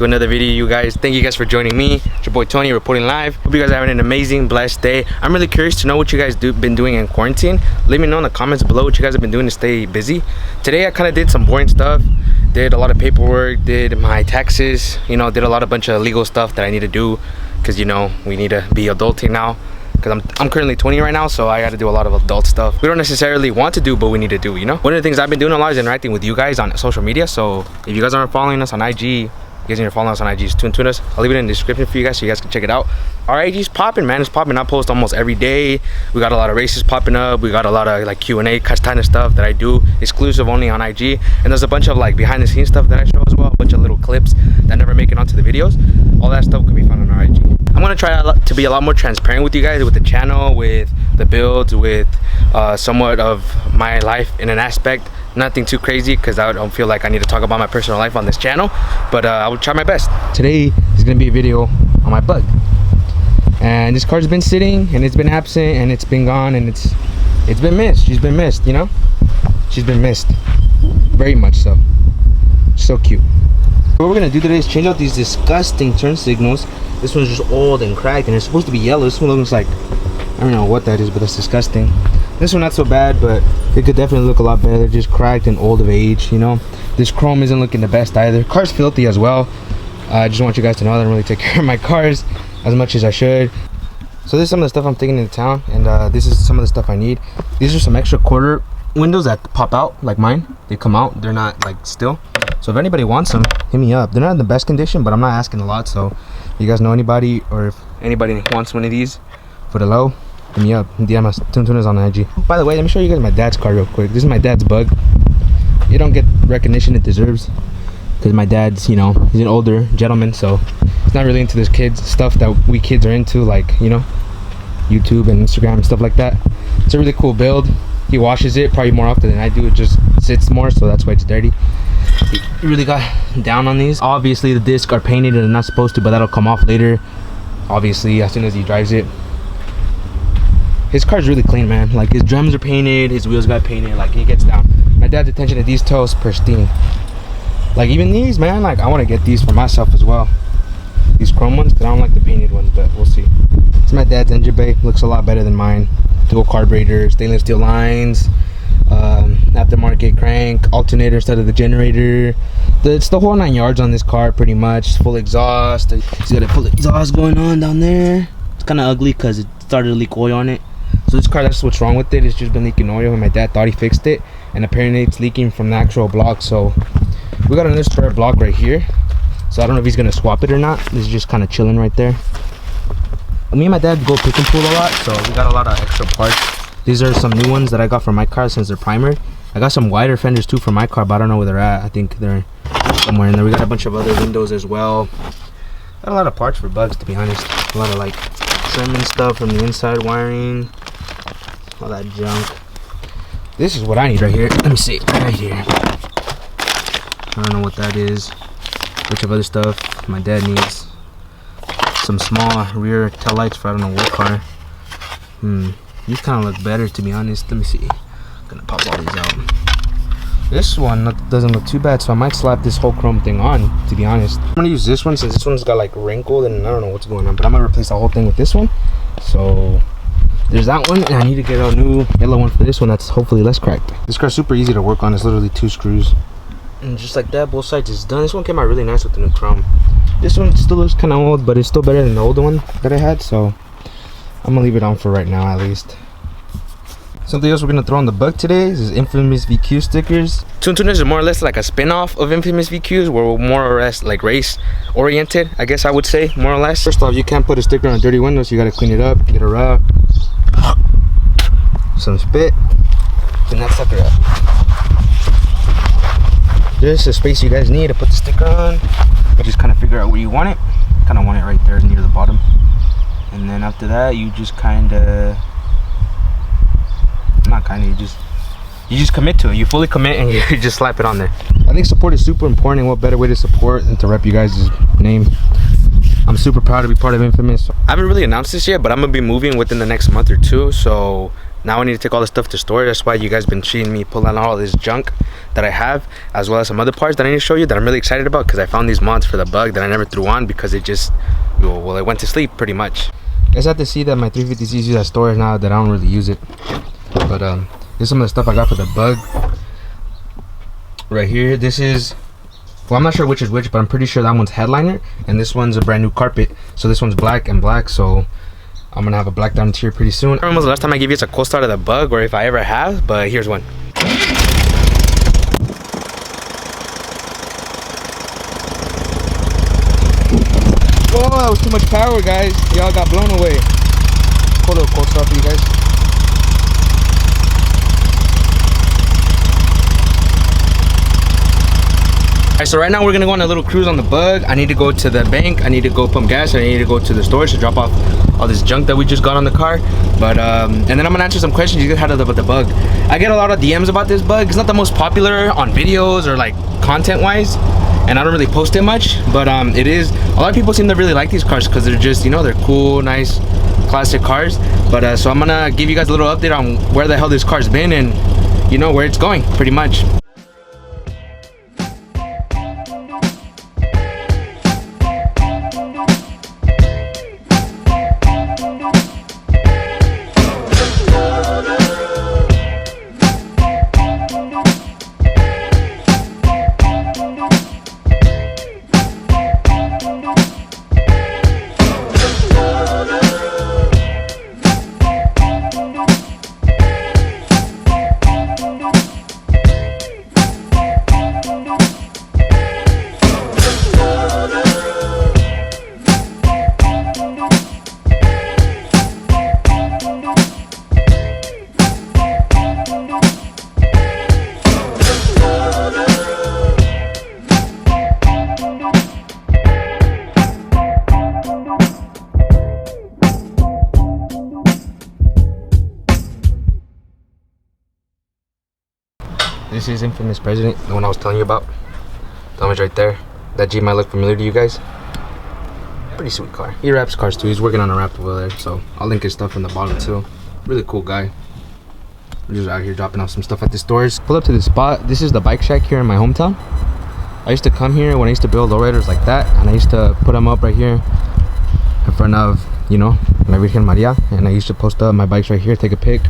to another video, you guys. Thank you guys for joining me. It's your boy Tony reporting live. Hope you guys are having an amazing, blessed day. I'm really curious to know what you guys been doing in quarantine. Let me know in the comments below what you guys have been doing to stay busy. Today I kind of did some boring stuff. Did a lot of paperwork, did my taxes, you know, did a bunch of legal stuff that I need to do, because you know we need to be adulting now, because I'm currently 20 right now, so I got to do a lot of adult stuff we don't necessarily want to do, but we need to do, you know. One of the things I've been doing a lot is interacting with you guys on social media. So if you guys aren't following us on IG, you guys need to follow us on IG. Tune us. I'll leave it in the description for you guys so you guys can check it out. Our IG's popping, man. It's popping. I post almost every day. We got a lot of races popping up. We got a lot of like Q&A kind of stuff that I do exclusive only on IG. And there's a bunch of like behind the scenes stuff that I show as well, a bunch of little clips that never make it onto the videos. All that stuff can be found on our IG. I'm gonna try to be a lot more transparent with you guys, with the channel, with the builds, with somewhat of my life in an aspect. Nothing too crazy, because I don't feel like I need to talk about my personal life on this channel, but I will try my best. Today is gonna be a video on my bug, and this car's been sitting and it's been absent and it's been gone and it's been missed. She's been missed, you know. She's been missed very much so. So cute. What we're gonna do today is change out these disgusting turn signals. This one's just old and cracked and it's supposed to be yellow. This one looks like, I don't know what that is, but it's disgusting. This one not so bad, but it could definitely look a lot better. Just cracked and old of age, you know. This chrome isn't looking the best either. Car's filthy as well. I just want you guys to know that I don't really take care of my cars as much as I should. So this is some of the stuff I'm taking into town, and this is some of the stuff I need. These are some extra quarter windows that pop out like mine. They come out, they're not like still. So if anybody wants them, hit me up. They're not in the best condition, but I'm not asking a lot. So if you guys know anybody, or if anybody wants one of these for the low, hit me up. DM us. Tune us on IG. By the way, let me show you guys my dad's car real quick. This is my dad's bug. You don't get recognition it deserves, because my dad's, you know, he's an older gentleman, so he's not really into this kids stuff that we kids are into, like, you know, YouTube and Instagram and stuff like that. It's a really cool build. He washes it probably more often than I do. It just sits more, so that's why it's dirty. He really got down on these. Obviously the discs are painted and they're not supposed to, but that'll come off later, obviously, as soon as he drives it. His car's really clean, man. Like, his drums are painted, his wheels got painted, like, he gets down. My dad's attention to detail is pristine. Like, even these, man, like, I want to get these for myself as well, these chrome ones, because I don't like the painted ones, but we'll see. It's my dad's engine bay. Looks a lot better than mine. Dual carburetor, stainless steel lines, aftermarket crank, alternator instead of the generator. It's the whole 9 yards on this car, pretty much. Full exhaust. He's got a full exhaust going on down there. It's kind of ugly because it started to leak oil on it. So this car, that's what's wrong with it. It's just been leaking oil, and my dad thought he fixed it, and apparently it's leaking from the actual block. So we got another spare block right here, so I don't know if he's gonna swap it or not. This is just kind of chilling right there. Me and my dad go pick and pull a lot, so we got a lot of extra parts. These are some new ones that I got for my car since they're primered. I got some wider fenders too for my car, but I don't know where they're at. I think they're somewhere in there. We got a bunch of other windows as well. Got a lot of parts for bugs, to be honest. A lot of like trim and stuff from the inside, wiring, all that junk. This is what I need right here. Let me see, right here. I don't know what that is. Bunch of other stuff my dad needs. Some small rear tail lights for I don't know what car. These kind of look better, to be honest. Let me see. I'm gonna pop all these out. This one doesn't look too bad, so I might slap this whole chrome thing on, to be honest. I'm gonna use this one since this one's got like wrinkled and I don't know what's going on, but I'm gonna replace the whole thing with this one. So there's that one, and I need to get a new yellow one for this one that's hopefully less cracked. This car's super easy to work on. It's literally 2 screws, and just like that, both sides is done. This one came out really nice with the new chrome. This one still looks kind of old, but it's still better than the older one that I had, so I'm gonna leave it on for right now at least. Something else we're gonna throw on the bug today is Infamous VQ stickers. Tuners is more or less like a spin-off of Infamous VQs, where we're more or less like race oriented, I guess I would say, more or less. First off, you can't put a sticker on a dirty window, so you gotta clean it up, get a rub, some spit, clean that sucker up. There's a space you guys need to put the sticker on. You just kind of figure out where you want it. Kind of want it right there near the bottom, and then after that you just kind of, not kind of, you just commit to it. You fully commit and you just slap it on there. I think support is super important, and what better way to support than to rep you guys' name. I'm super proud to be part of Infamous. I haven't really announced this yet, but I'm gonna be moving within the next month or two, so Now I need to take all this stuff to storage. That's why you guys been seeing me pull out all this junk that I have, as well as some other parts that I need to show you that I'm really excited about, because I found these mods for the bug that I never threw on because it just, well, it went to sleep pretty much. You guys have to see that my 350 is used as storage now that I don't really use it. But this is some of the stuff I got for the bug. Right here, this is, well, I'm not sure which is which, but I'm pretty sure that one's headliner and this one's a brand new carpet. So this one's black and black, so I'm gonna have a black down interior pretty soon. I don't remember the last time I gave you guys a cold start of the bug, or if I ever have, but here's one. Whoa, that was too much power, guys. Y'all got blown away. Cool little cold start for you guys. Alright, so right now we're gonna go on a little cruise on the bug. I need to go to the bank, I need to go pump gas, and I need to go to the storage to drop off all this junk that we just got on the car. But and then I'm gonna answer some questions you guys had about the bug. I get a lot of DMs about this bug. It's not the most popular on videos or like content wise, and I don't really post it much, but it is, a lot of people seem to really like these cars because they're just, you know, they're cool, nice, classic cars. But so I'm gonna give you guys a little update on where the hell this car's been and, you know, where it's going pretty much. This is Infamous President, the one I was telling you about. The image right there. That G might look familiar to you guys. Pretty sweet car. He wraps cars too. He's working on a wrap over there, so I'll link his stuff in the bottom too. Really cool guy. We're just out here dropping off some stuff at the stores. Pull up to this spot. This is the bike shack here in my hometown. I used to come here when I used to build lowriders like that, and I used to put them up right here in front of, you know, La Virgen Maria, and I used to post up my bikes right here, take a pic.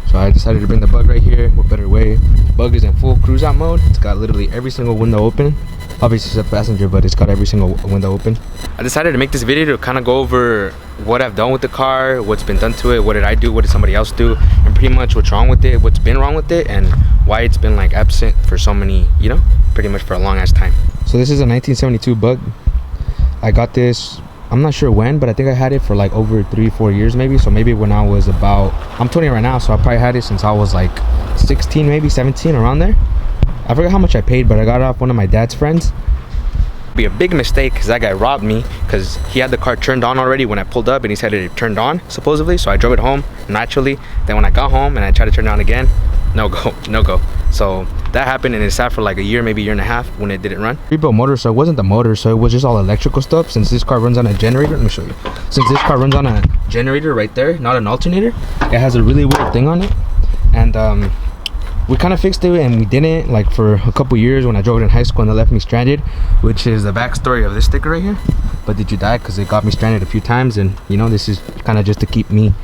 So I decided to bring the bug right here. What better way? The bug is in full cruise out mode. It's got literally every single window open. Obviously it's a passenger, but it's got every single window open. I decided to make this video to kind of go over what I've done with the car, what's been done to it, what did I do, what did somebody else do, and pretty much what's wrong with it, what's been wrong with it, and why it's been like absent for so many, you know, pretty much for a long ass time. So this is a 1972 bug. I got this, I'm not sure when, but I think I had it for like over 3-4 years maybe. So maybe when I was about, I'm 20 right now, so I probably had it since I was like 16, maybe 17, around there. I forgot how much I paid, but I got it off one of my dad's friends. Be a big mistake because that guy robbed me, because he had the car turned on already when I pulled up, and he said it turned on supposedly. So I drove it home naturally. Then when I got home and I tried to turn it on again, no go. So that happened, and it sat for like a year, maybe a year and a half when it didn't run. Rebuilt motor, so it wasn't the motor, so it was just all electrical stuff. Since this car runs on a generator, let me show you. Since this car runs on a generator right there, not an alternator, it has a really weird thing on it. And we kind of fixed it, and we didn't, like, for a couple years when I drove it in high school, and they left me stranded, which is the backstory of this sticker right here. But did you die? Because it got me stranded a few times, and you know, this is kind of just to keep me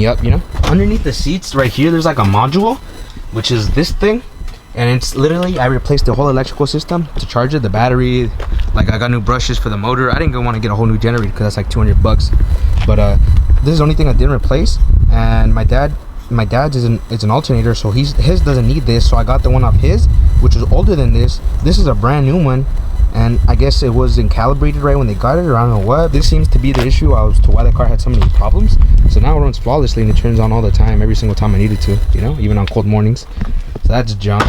up, you know. Underneath the seats right here, there's like a module, which is this thing, and it's literally, I replaced the whole electrical system to charge it, the battery, like I got new brushes for the motor. I didn't want to get a whole new generator because that's like 200 bucks, but this is the only thing I didn't replace. And my dad's is an alternator, so his doesn't need this, so I got the one off his, which is older than this. This is a brand new one, and I guess it wasn't calibrated right when they got it, or I don't know what. This seems to be the issue as to why the car had so many problems. So now it runs flawlessly, and it turns on all the time, every single time I needed to, you know, even on cold mornings. So that's junk.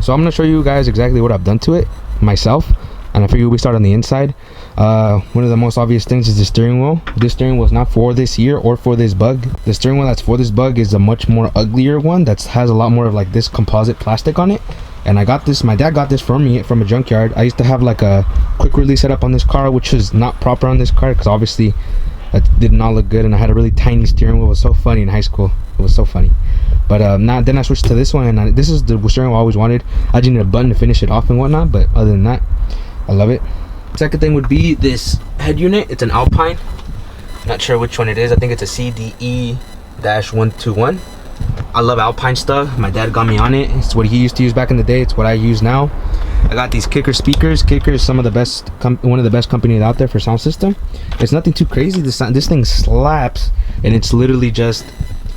So I'm gonna show you guys exactly what I've done to it myself, and I figure we start on the inside. One of the most obvious things is the steering wheel. This steering wheel is not for this year or for this bug. The steering wheel that's for this bug is a much more uglier one that has a lot more of like this composite plastic on it. And I got this, my dad got this from me from a junkyard. I used to have like a quick release setup on this car, which is not proper on this car because obviously that did not look good, and I had a really tiny steering wheel. It was so funny in high school It was so funny. But now then I switched to this one, and this is the steering wheel I always wanted. I just need a button to finish it off and whatnot, but other than that, I love it. Second thing would be this head unit. It's an Alpine. Not sure which one it is. I think it's a CDE-121. I love Alpine stuff. My dad got me on it. It's what he used to use back in the day. It's what I use now. I got these Kicker speakers. Kicker is some of the best, one of the best companies out there for sound system. It's nothing too crazy. This thing slaps, and it's literally just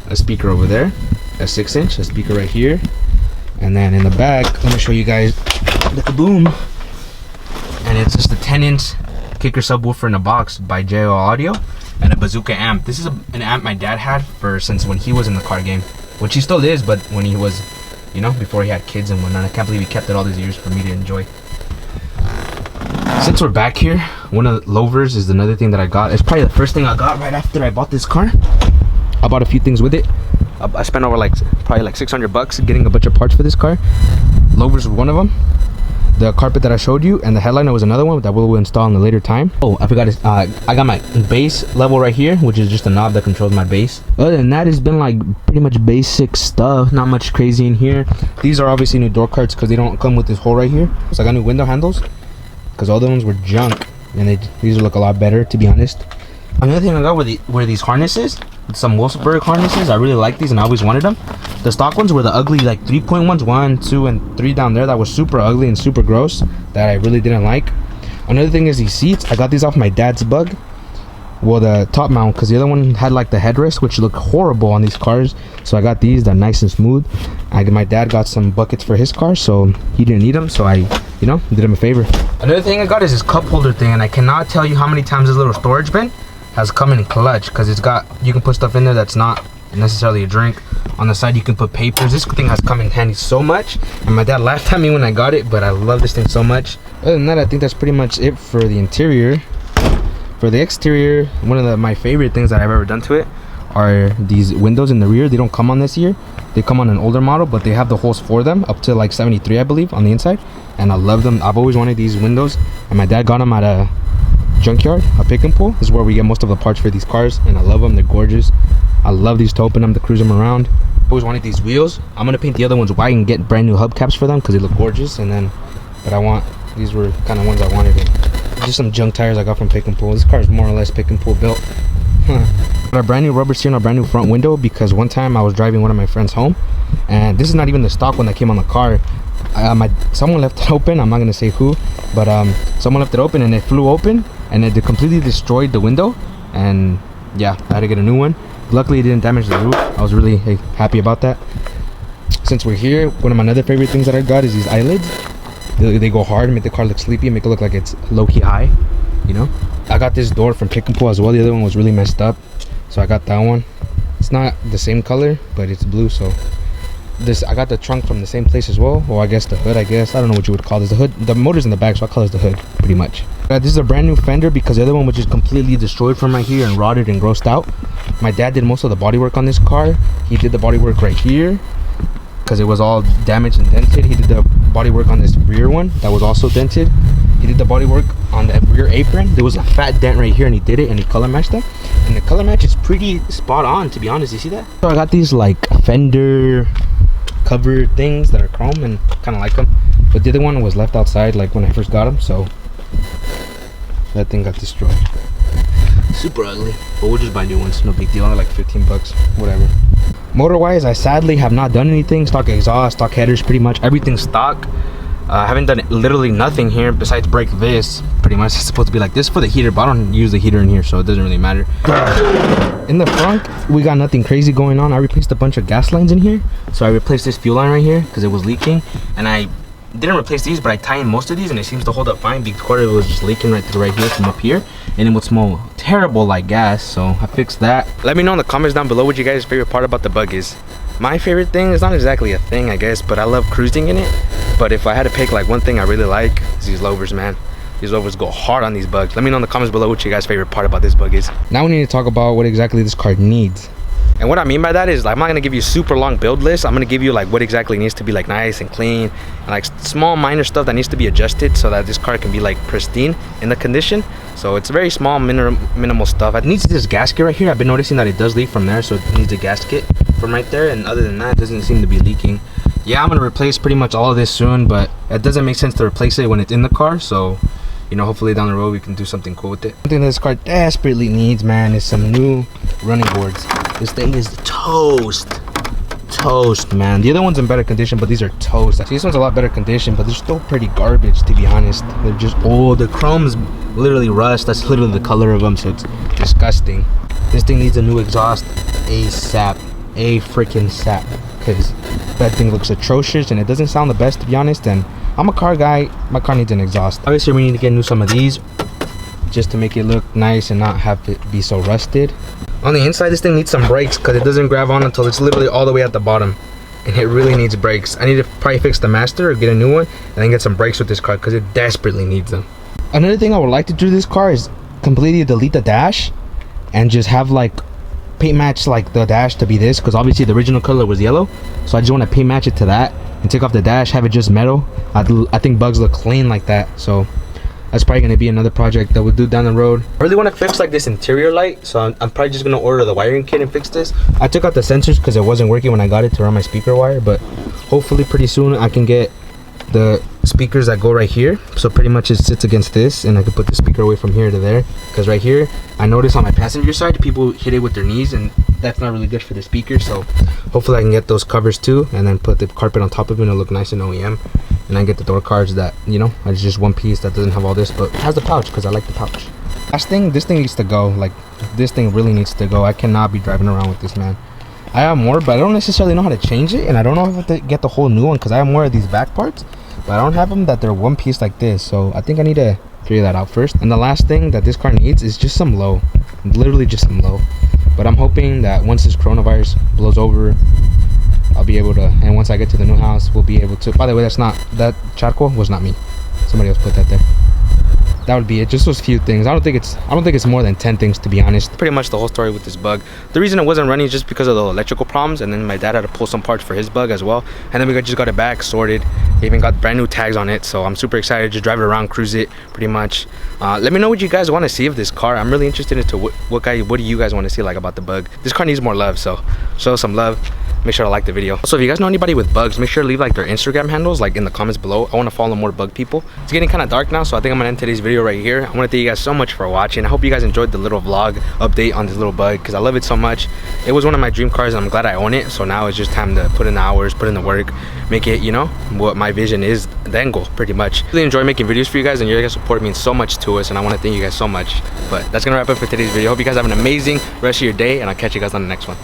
a speaker over there, a 6-inch, a speaker right here, and then in the back, let me show you guys the kaboom. And it's just a 10-inch Kicker subwoofer in a box by JO Audio, and a bazooka amp. This is an amp my dad had since when he was in the car game, which he still is, but when he was, you know, before he had kids and whatnot. I can't believe he kept it all these years for me to enjoy. Since we're back here, one of the louvers is another thing that I got. It's probably the first thing I got right after I bought this car. I bought a few things with it. I spent over probably like $600 getting a bunch of parts for this car. Louvers was one of them. The carpet that I showed you, and the headliner was another one that we'll install in a later time. Oh, I forgot, I got my bass level right here, which is just a knob that controls my bass. Other than that, it's been like pretty much basic stuff, not much crazy in here. These are obviously new door cards because they don't come with this hole right here. So I got new window handles because all the ones were junk, and these look a lot better, to be honest. Another thing I got were these harnesses, some Wolfsburg harnesses. I really like these and I always wanted them. The stock ones were the ugly, like 3-point ones, 1, 2, and 3 down there, that was super ugly and super gross, that I really didn't like. Another thing is these seats. I got these off my dad's Bug. Well, the top mount, because the other one had like the headrest, which looked horrible on these cars. So I got these, they're nice and smooth. My dad got some buckets for his car, so he didn't need them, so I, you know, did him a favor. Another thing I got is this cup holder thing, and I cannot tell you how many times this little storage bin has come in clutch, because you can put stuff in there that's not necessarily a drink. On the side you can put papers. This thing has come in handy so much, and my dad laughed at me when I got it, but I love this thing so much. Other than that, I think that's pretty much it for the interior. For the exterior, one of my favorite things that I've ever done to it are these windows in the rear. They don't come on this year, they come on an older model, but they have the holes for them up to like 73, I believe, on the inside, and I love them. I've always wanted these windows, and my dad got them at a junkyard, a pick and pull. This is where we get most of the parts for these cars, and I love them. They're gorgeous. I love these to open them, to cruise them around. I always wanted these wheels. I'm gonna paint the other ones white and get brand new hubcaps for them because they look gorgeous. And then, but these were kind of ones I wanted. Just some junk tires I got from pick and pull. This car is more or less pick and pull built. Got a brand new rubber seal and a brand new front window, because one time I was driving one of my friends home, and this is not even the stock one that came on the car. Someone left it open. I'm not gonna say who, but someone left it open and it flew open and it completely destroyed the window, and yeah, I had to get a new one. Luckily it didn't damage the roof. I was really happy about that. Since we're here, one of my other favorite things that I got is these eyelids. They go hard, make the car look sleepy, make it look like it's low-key high, you know. I got this door from Pick and Pull as well. The other one was really messed up, so I got that one. It's not the same color, but it's blue. So I got the trunk from the same place as well. Or I guess the hood, I don't know what you would call this. The hood, the motor's in the back, so I call this the hood pretty much. This is a brand new fender because the other one was just completely destroyed from right here and rotted and grossed out. My dad did most of the body work on this car. He did the body work right here because it was all damaged and dented. He did the body work on this rear one that was also dented. He did the body work on the rear apron. There was a fat dent right here, and he did it, and he color matched them. And the color match is pretty spot on, to be honest. You see that? So I got these like fender cover things that are chrome, and kind of like them. But the other one was left outside like when I first got them, so that thing got destroyed. Super ugly, but we'll just buy new ones. No big deal. Only like 15 bucks, whatever. Motor wise, I sadly have not done anything. Stock exhaust, stock headers, pretty much everything stock. I haven't done literally nothing here besides break this. Pretty much it's supposed to be like this for the heater, but I don't use the heater in here, so it doesn't really matter. In the front, we got nothing crazy going on. I replaced a bunch of gas lines in here. So I replaced this fuel line right here because it was leaking, and I didn't replace these, but I tie in most of these and it seems to hold up fine because it was just leaking right here from up here, and it would smell terrible like gas. So I fixed that. Let me know in the comments down below what you guys' favorite part about the Bug is. My favorite thing is not exactly a thing, I guess, but I love cruising in it. But if I had to pick like one thing I really like, is these louvers, man. These louvers go hard on these Bugs. Let me know in the comments below what you guys' favorite part about this Bug is. Now we need to talk about what exactly this car needs. And what I mean by that is, like, I'm not gonna give you super long build list. I'm gonna give you like what exactly needs to be like nice and clean, and like small minor stuff that needs to be adjusted so that this car can be like pristine in the condition. So it's very small minimal stuff. It needs this gasket right here. I've been noticing that it does leak from there, so it needs a gasket. from right there, and other than that, it doesn't seem to be leaking. Yeah, I'm gonna replace pretty much all of this soon, but it doesn't make sense to replace it when it's in the car. So, you know, hopefully down the road we can do something cool with it. One thing this car desperately needs, man, is some new running boards. This thing is toast, man. The other one's in better condition, but these are toast. This one's a lot better condition, but they're still pretty garbage, to be honest. They're just old. The chrome's literally rust. That's literally the color of them, so it's disgusting. This thing needs a new exhaust ASAP, a freaking sap, because that thing looks atrocious and it doesn't sound the best, to be honest. And I'm a car guy, my car needs an exhaust. Obviously we need to get new some of these just to make it look nice and not have it be so rusted. On the inside, this thing needs some brakes because it doesn't grab on until it's literally all the way at the bottom, and it really needs brakes. I need to probably fix the master or get a new one and then get some brakes with this car because it desperately needs them. Another thing I would like to do to this car is completely delete the dash and just have like paint match like the dash to be this, because obviously the original color was yellow, so I just want to paint match it to that and take off the dash, have it just metal. I think bugs look clean like that, so that's probably going to be another project that we'll do down the road. I really want to fix like this interior light, so I'm probably just going to order the wiring kit and fix this. I took out the sensors because it wasn't working when I got it to run my speaker wire, but hopefully pretty soon I can get the speakers that go right here, so pretty much it sits against this, and I can put the speaker away from here to there, because right here I notice on my passenger side people hit it with their knees, and that's not really good for the speaker. So hopefully I can get those covers too, and then put the carpet on top of it and it'll look nice and OEM. And I get the door cards that, you know, it's just one piece that doesn't have all this, but it has the pouch because I like the pouch. Last thing, this thing needs to go. Like, this thing really needs to go. I cannot be driving around with this, man. I have more, but I don't necessarily know how to change it, and I don't know how to get the whole new one because I have more of these back parts, but I don't have them that they're one piece like this. So I think I need to figure that out first. And the last thing that this car needs is just some low, literally just some low. But I'm hoping that once this coronavirus blows over, I'll be able to, and once I get to the new house, we'll be able to. By the way, that charcoal was not me. Somebody else put that there. That would be it. Just those few things. I don't think it's more than 10 things, to be honest. Pretty much the whole story with this bug. The reason it wasn't running is just because of the electrical problems, and then my dad had to pull some parts for his bug as well, and then we just got it back sorted. Even got brand new tags on it, so I'm super excited. Just drive it around, cruise it pretty much. Let me know what you guys want to see of this car. I'm really interested into what do you guys want to see like about the bug. This car needs more love, so show some love. Make sure to like the video. Also, if you guys know anybody with bugs, make sure to leave like their Instagram handles like in the comments below. I want to follow more bug people. It's getting kind of dark now, so I think I'm gonna end today's video right here. I want to thank you guys so much for watching. I hope you guys enjoyed the little vlog update on this little bug because I love it so much. It was one of my dream cars and I'm glad I own it, so now it's just time to put in the hours, put in the work, make it, you know, what my vision is, the end goal pretty much. Really enjoy making videos for you guys, and your guys' support means so much to us, and I want to thank you guys so much. But that's gonna wrap up for today's video. Hope you guys have an amazing rest of your day, and I'll catch you guys on the next one.